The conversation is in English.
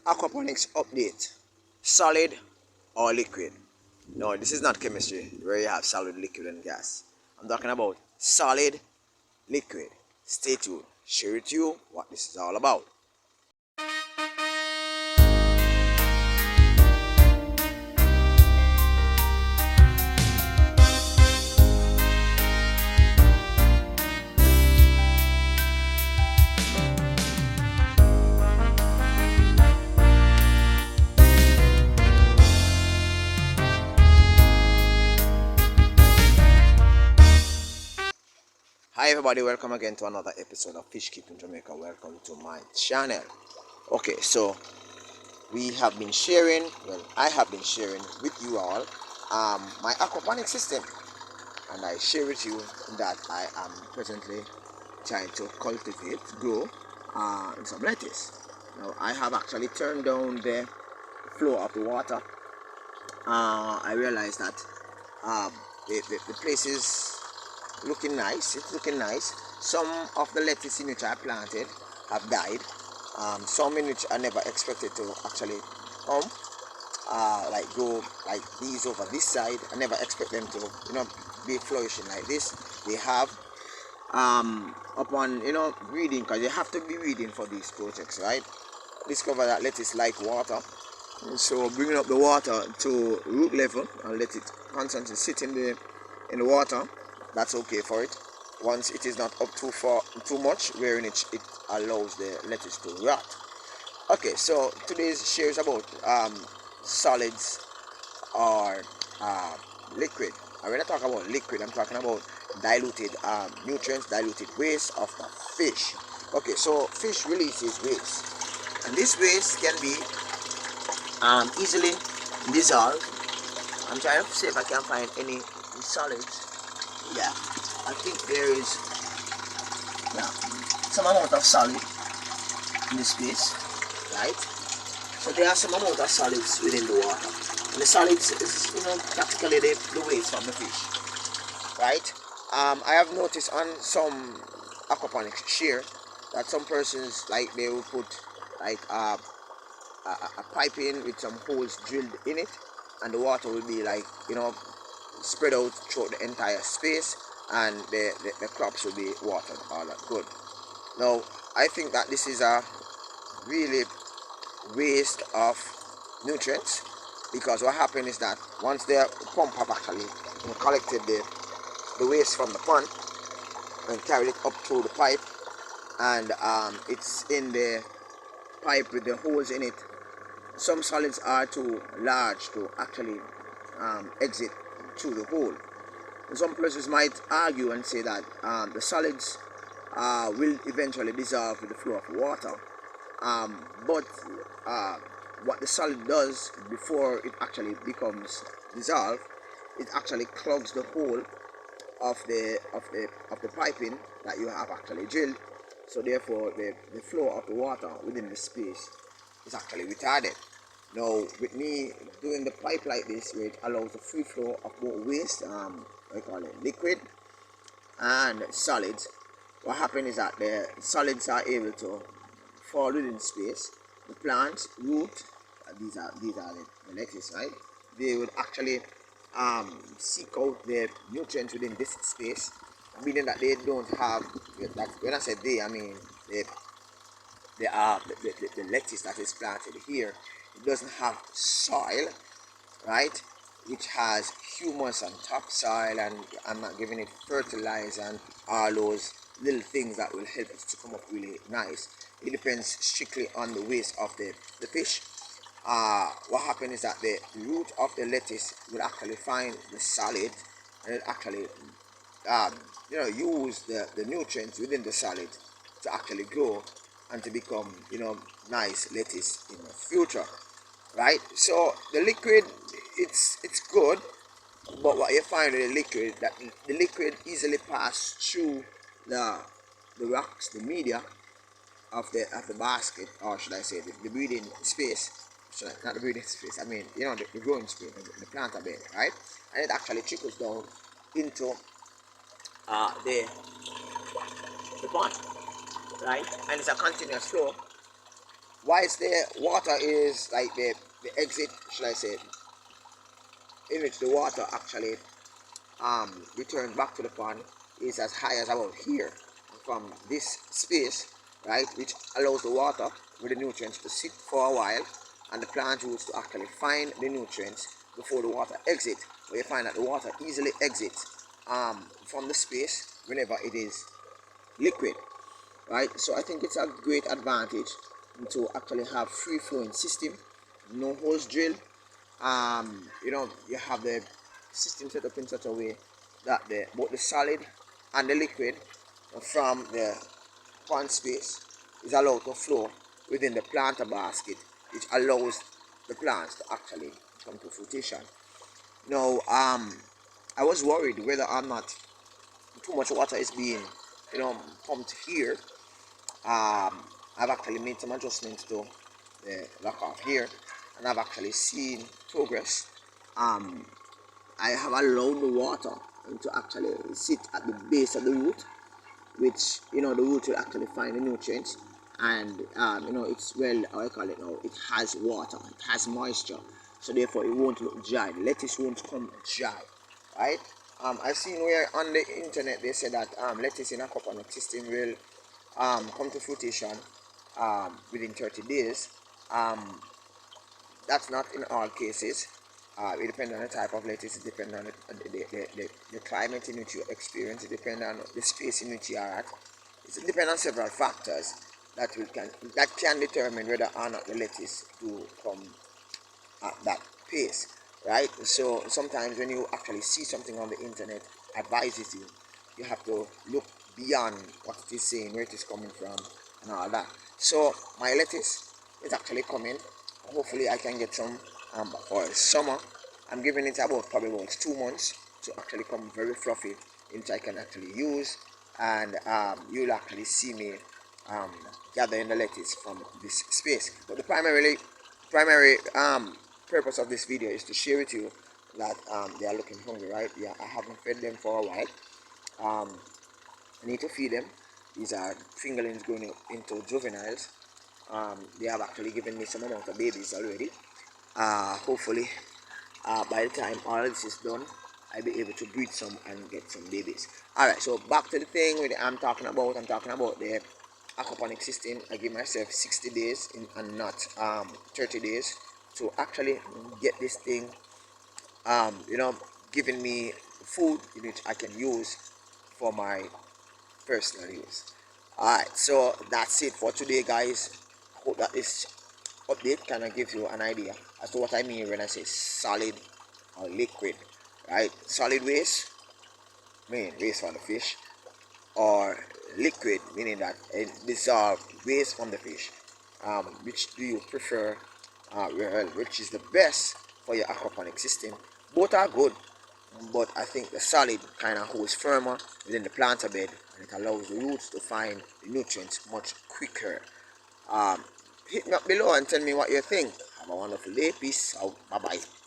Aquaponics update. Solid or liquid? No, this is not chemistry where you have solid, liquid, and gas. I'm talking about solid, liquid. Stay tuned. Share with you what this is all about. Hi everybody, welcome again to another episode of Fish Keeping Jamaica. Welcome to my channel. Okay, so I have been sharing with you all my aquaponics system, and I share with you that I am presently trying to grow some lettuce. Now I have actually turned down the flow of the water. I realized that the place is looking nice. It's looking nice. Some of the lettuce in which I planted have died. Some in which I never expected to actually come, like go like these over this side. I never expect them to, be flourishing like this. They have upon reading, because you have to be reading for these projects, right? Discover that lettuce like water, so bringing up the water to root level and let it constantly sit in the water. That's okay for it. Once it is not up too much, wherein it allows the lettuce to rot. Okay, so today's share is about solids or liquid. And when I talk about liquid, I'm talking about diluted nutrients, diluted waste of the fish. Okay, so fish releases waste, and this waste can be easily dissolved. I'm trying to see if I can find any solids. Yeah, I think there is some amount of solid in this space, right? So there are some amount of solids within the water, and the solids is practically the waste from the fish, right? I have noticed on some aquaponics share that some persons, like, they will put like a pipe in with some holes drilled in it, and the water will be like spread out throughout the entire space, and the crops will be watered all that good. Now I think that this is a really waste of nutrients, because what happened is that once the pump have actually collected the waste from the pond and carried it up through the pipe, and it's in the pipe with the holes in it, some solids are too large to actually exit through the hole. And some persons might argue and say that the solids will eventually dissolve with the flow of water, but what the solid does before it actually becomes dissolved, it actually clogs the hole of the piping that you have actually drilled. So therefore the flow of the water within the space is actually retarded. Now, with me doing the pipe like this, where it allows the free flow of both waste, I call it liquid and solids, what happens is that the solids are able to fall within space. The plants root, these are the lettuce, right? They would actually seek out the nutrients within this space, meaning that they don't have that. When I say they, I mean the lettuce that is planted here. It doesn't have soil, right, which has humus and topsoil, and I'm not giving it fertilizer and all those little things that will help it to come up really nice. It depends strictly on the waste of the fish. What happens is that the root of the lettuce will actually find the solid, and it actually use the nutrients within the solid to actually grow and to become nice lettuce in the future, right? So the liquid, it's good, but what you find with the liquid, that the liquid easily pass through the rocks, the media of the basket, or should I say the breeding space. Not the breeding space, I mean the growing space, the planter bed, right? And it actually trickles down into the pond, right? And it's a continuous flow whilst the water is like the exit, should I say, in which the water actually returns back to the pond, is as high as about here from this space, right, which allows the water with the nutrients to sit for a while and the plant roots to actually find the nutrients before the water exits. Where you find that the water easily exits from the space whenever it is liquid, right? So I think it's a great advantage to actually have free flowing system, no holes drilled. You know, you have the system set up in such a way that both the solid and the liquid from the pond space is allowed to flow within the planter basket, which allows the plants to actually come to fruition. Now, I was worried whether or not too much water is being, you know, pumped here. I've actually made some adjustments to the lock off here, and I've actually seen progress. I have allowed the water to actually sit at the base of the root, which, you know, the root will actually find the nutrients, and you know, it's, well, how I call it now, it has water, it has moisture, so therefore it won't look dry. The lettuce won't come dry, right? I've seen where on the internet they say that lettuce in aquaponics system will come to fruition within 30 days. That's not in all cases. It depends on the type of lettuce, it depends on the climate in which you experience, it depends on the space in which you are at. It depends on several factors that can determine whether or not the lettuce do come at that pace, right? So sometimes when you actually see something on the internet advises you have to look beyond what it is saying, where it is coming from, and all that. So my lettuce is actually coming. Hopefully I can get some for summer. I'm giving it probably about 2 months to actually come very fluffy, which I can actually use, and you'll actually see me gathering the lettuce from this space. But the primary purpose of this video is to share with you that they are looking hungry, right? Yeah, I haven't fed them for a while. I need to feed them. These are fingerlings going into juveniles. They have actually given me some amount of babies already. Hopefully by the time all this is done, I'll be able to breed some and get some babies. Alright, so back to the thing I'm talking about the aquaponic system. I give myself 60 days and not 30 days to actually get this thing you know, giving me food which I can use for my personal use. Alright, so that's it for today, guys. I hope that this update kind of gives you an idea as to what I mean when I say solid or liquid, right? Solid waste, meaning waste from the fish, or liquid, meaning that it dissolved waste from the fish. Which do you prefer? Well, which is the best for your aquaponic system? Both are good, but I think the solid kind of holds firmer within the planter bed, and it allows the roots to find the nutrients much quicker. Hit me up below and tell me what you think. Have a wonderful day. Peace out. Bye bye.